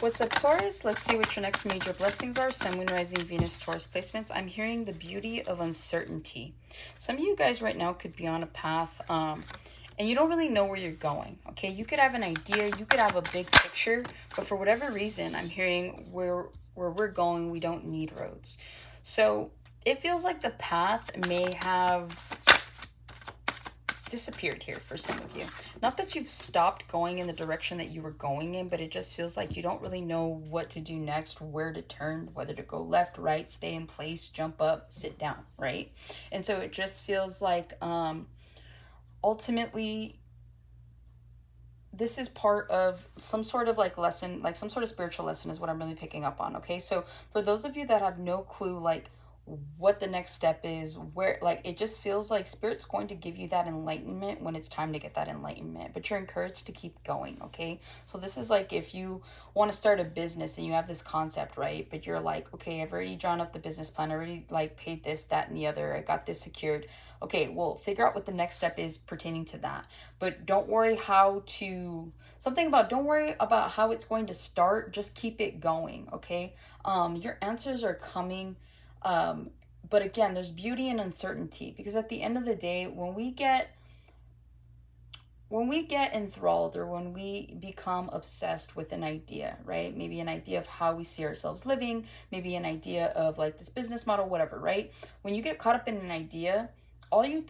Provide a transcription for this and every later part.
What's up, Taurus? Let's see what your next major blessings are. Sun, Moon, Rising, Venus, Taurus placements. I'm hearing the beauty of uncertainty. Some of you guys right now could be on a path and you don't really know where you're going, okay? You could have an idea, you could have a big picture, but for whatever reason, I'm hearing where we're going, we don't need roads. So it feels like the path may have disappeared here for some of you. Not that you've stopped going in the direction that you were going in, but it just feels like you don't really know what to do next, where to turn, whether to go left, right, stay in place, jump up, sit down, right? And so it just feels like ultimately this is part of some sort of like lesson, like some sort of spiritual lesson is what I'm really picking up on, okay? So for those of you that have no clue like what the next step is, where, like, it just feels like Spirit's going to give you that enlightenment when it's time to get that enlightenment, but you're encouraged to keep going, okay? So this is like if you want to start a business and you have this concept, right? But you're like, okay, I've already drawn up the business plan, I already like paid this, that, and the other, I got this secured. Okay, well, figure out what the next step is pertaining to that. But don't worry don't worry about how it's going to start, just keep it going, okay? Your answers are coming. But again, there's beauty in uncertainty, because at the end of the day, when we get enthralled, or when we become obsessed with an idea, right? Maybe an idea of how we see ourselves living, maybe an idea of like this business model, whatever, right? When you get caught up in an idea, all we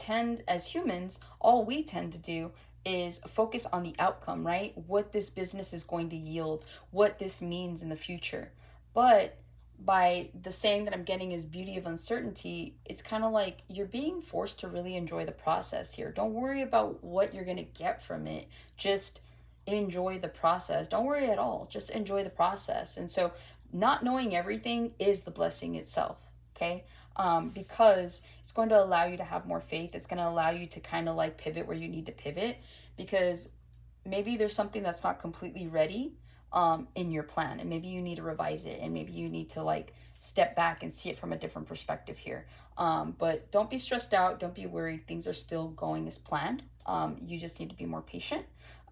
tend to do is focus on the outcome, right? What this business is going to yield, what this means in the future. But by the saying that I'm getting is beauty of uncertainty, it's kind of like you're being forced to really enjoy the process here. Don't worry about what you're going to get from it. Just enjoy the process. Don't worry at all. Just enjoy the process. And so not knowing everything is the blessing itself, okay? Because it's going to allow you to have more faith. It's going to allow you to kind of like pivot where you need to pivot, because maybe there's something that's not completely ready in your plan, and maybe you need to revise it, and maybe you need to like step back and see it from a different perspective here. But don't be stressed out. Don't be worried. Things are still going as planned. You just need to be more patient.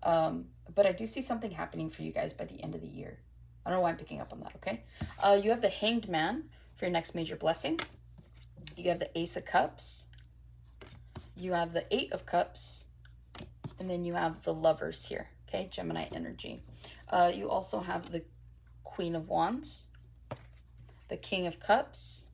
But I do see something happening for you guys by the end of the year. I don't know why I'm picking up on that, okay? You have the Hanged Man for your next major blessing. You have the Ace of Cups. You have the Eight of Cups. And then you have the Lovers here, okay? Gemini energy. You also have the Queen of Wands, the King of Cups,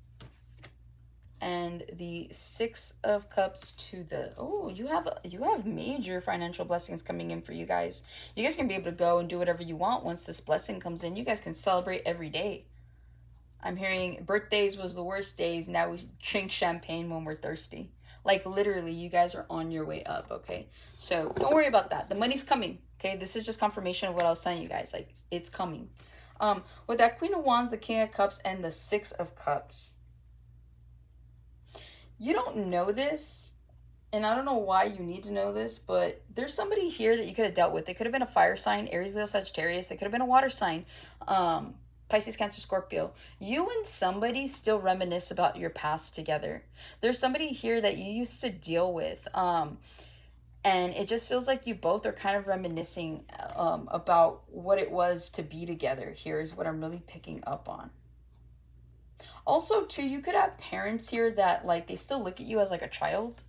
and the Six of Cups to the, you have major financial blessings coming in for you guys. You guys can be able to go and do whatever you want once this blessing comes in. You guys can celebrate every day. I'm hearing birthdays was the worst days. Now we drink champagne when we're thirsty. Like literally, you guys are on your way up, okay? So don't worry about that. The money's coming, okay? This is just confirmation of what I was telling you guys. Like, it's coming. With that Queen of Wands, the King of Cups, and the Six of Cups. You don't know this, and I don't know why you need to know this, but there's somebody here that you could have dealt with. They could have been a fire sign, Aries, Leo, Sagittarius. They could have been a water sign. Pisces, Cancer, Scorpio. You and somebody still reminisce about your past together. There's somebody here that you used to deal with. And it just feels like you both are kind of reminiscing about what it was to be together. Here is what I'm really picking up on. Also, too, you could have parents here that, like, they still look at you as, like, a child.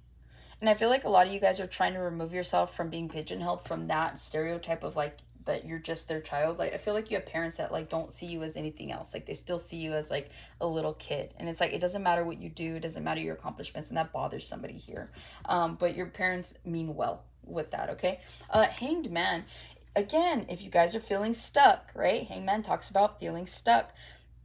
And I feel like a lot of you guys are trying to remove yourself from being pigeonholed from that stereotype of, like, that you're just their child. Like, I feel like you have parents that like don't see you as anything else. Like, they still see you as like a little kid, and it's like it doesn't matter what you do, it doesn't matter your accomplishments, and that bothers somebody here. But your parents mean well with that, okay? Hanged Man, again, if you guys are feeling stuck, right? Hanged Man talks about feeling stuck.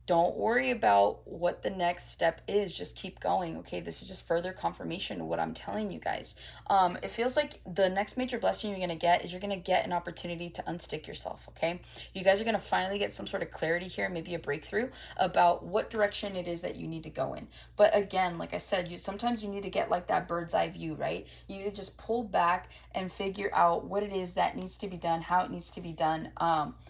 Don't worry about what the next step is. Just keep going, okay? This is just further confirmation of what I'm telling you guys. It feels like the next major blessing you're going to get is you're going to get an opportunity to unstick yourself, okay? You guys are going to finally get some sort of clarity here, maybe a breakthrough about what direction it is that you need to go in. But again, like I said, sometimes you need to get like that bird's eye view, right? You need to just pull back and figure out what it is that needs to be done, how it needs to be done,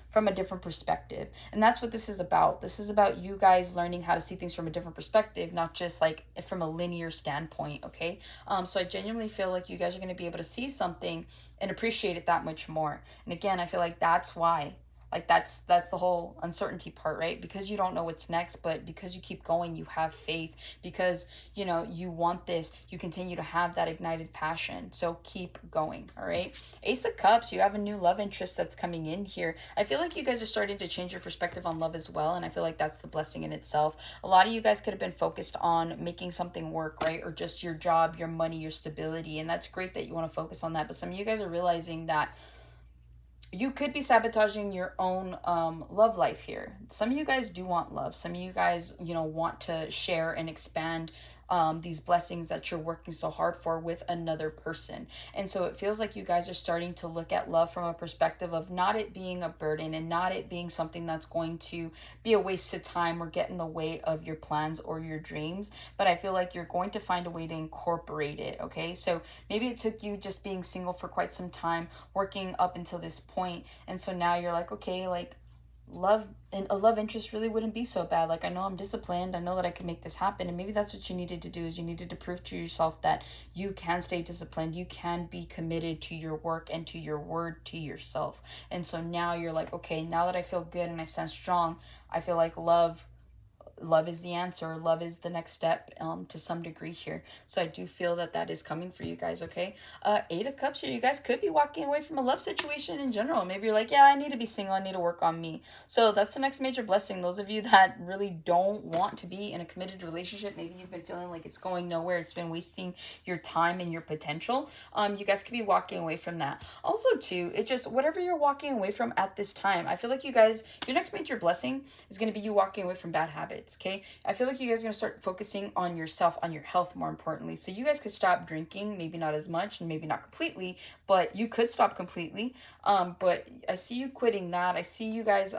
from a different perspective. And that's what this is about. This is about you guys learning how to see things from a different perspective, not just like from a linear standpoint, okay? So I genuinely feel like you guys are going to be able to see something and appreciate it that much more. And again, I feel like that's why Like that's the whole uncertainty part, right? Because you don't know what's next, but because you keep going, you have faith, because you know you want this, you continue to have that ignited passion. So keep going, all right? Ace of Cups, you have a new love interest that's coming in here. I feel like you guys are starting to change your perspective on love as well, and I feel like that's the blessing in itself. A lot of you guys could have been focused on making something work, right? Or just your job, your money, your stability, and that's great that you want to focus on that, but some of you guys are realizing that you could be sabotaging your own love life here. Some of you guys do want love. Some of you guys, you know, want to share and expand these blessings that you're working so hard for with another person. And so it feels like you guys are starting to look at love from a perspective of not it being a burden and not it being something that's going to be a waste of time or get in the way of your plans or your dreams. But I feel like you're going to find a way to incorporate it, okay? So maybe it took you just being single for quite some time, working up until this point, and so now you're like, okay, like love and a love interest really wouldn't be so bad. Like, I know I'm disciplined, I know that I can make this happen, and maybe that's what you needed to do, is you needed to prove to yourself that you can stay disciplined, you can be committed to your work and to your word to yourself. And so now you're like, okay, now that I feel good and I sense strong, I feel like love is the answer. Love is the next step to some degree here. So I do feel that that is coming for you guys, okay? Eight of Cups here. You guys could be walking away from a love situation in general. Maybe you're like, yeah, I need to be single. I need to work on me. So that's the next major blessing. Those of you that really don't want to be in a committed relationship, maybe you've been feeling like it's going nowhere, it's been wasting your time and your potential. You guys could be walking away from that. Also, too, it just, whatever you're walking away from at this time, I feel like you guys, your next major blessing is going to be you walking away from bad habits. Okay, I feel like you guys are going to start focusing on yourself, on your health more importantly. So you guys could stop drinking, maybe not as much and maybe not completely, but you could stop completely. But I see you quitting that. I see you guys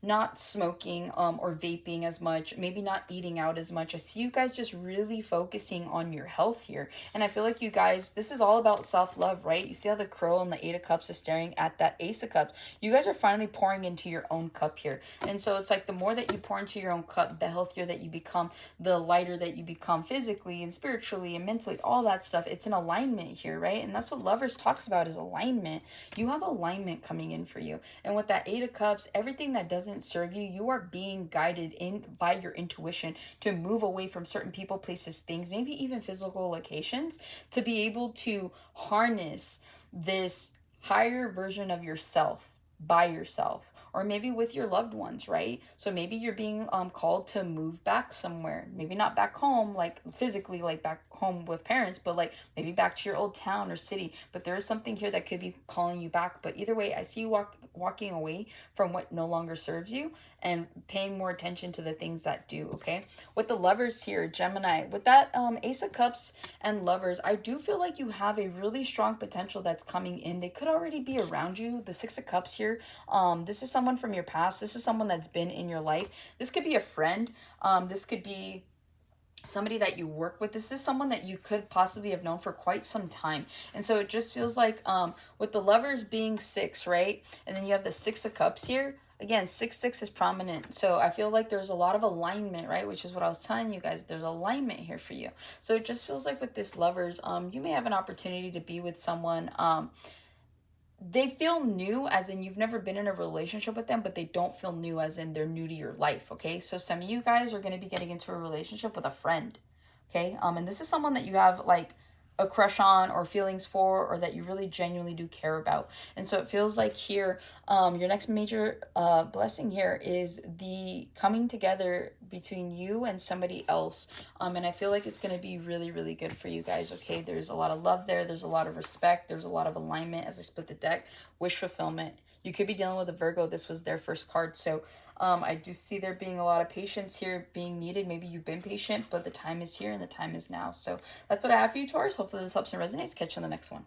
not smoking or vaping as much, maybe not eating out as much. I see you guys just really focusing on your health here. And I feel like you guys, this is all about self-love, right? You see how the Crow and the Eight of Cups is staring at that Ace of Cups. You guys are finally pouring into your own cup here. And so it's like the more that you pour into your own cup, the healthier that you become, the lighter that you become physically and spiritually and mentally, all that stuff. It's an alignment here, right? And that's what Lovers talks about, is alignment. You have alignment coming in for you. And with that Eight of Cups, everything that doesn't serve you, you are being guided in by your intuition to move away from certain people, places, things, maybe even physical locations, to be able to harness this higher version of yourself by yourself, or maybe with your loved ones, right? So maybe you're being called to move back somewhere, maybe not back home, like physically, like back home with parents, but like maybe back to your old town or city. But there is something here that could be calling you back. But either way, I see you walking away from what no longer serves you and paying more attention to the things that do, okay? With the Lovers here, Gemini, with that Ace of Cups and Lovers, I do feel like you have a really strong potential that's coming in. They could already be around you. The Six of Cups here, this is someone from your past. This is someone that's been in your life. This could be a friend. This could be somebody that you work with. This is someone that you could possibly have known for quite some time. And so it just feels like with the Lovers being six, right? And then you have the Six of Cups here. Again, 6-6 is prominent. So I feel like there's a lot of alignment, right? Which is what I was telling you guys. There's alignment here for you. So it just feels like with this Lovers, you may have an opportunity to be with someone. They feel new, as in you've never been in a relationship with them, but they don't feel new as in they're new to your life, okay? So some of you guys are going to be getting into a relationship with a friend, okay? And this is someone that you have like a crush on or feelings for, or that you really genuinely do care about. And so it feels like here, your next major blessing here is the coming together between you and somebody else. And I feel like it's going to be really, really good for you guys, okay? There's a lot of love there. There's a lot of respect. There's a lot of alignment as I split the deck. Wish fulfillment. You could be dealing with a Virgo. This was their first card. So I do see there being a lot of patience here being needed. Maybe you've been patient, but the time is here and the time is now. So that's what I have for you, Taurus. Hopefully this helps and resonates. Catch you on the next one.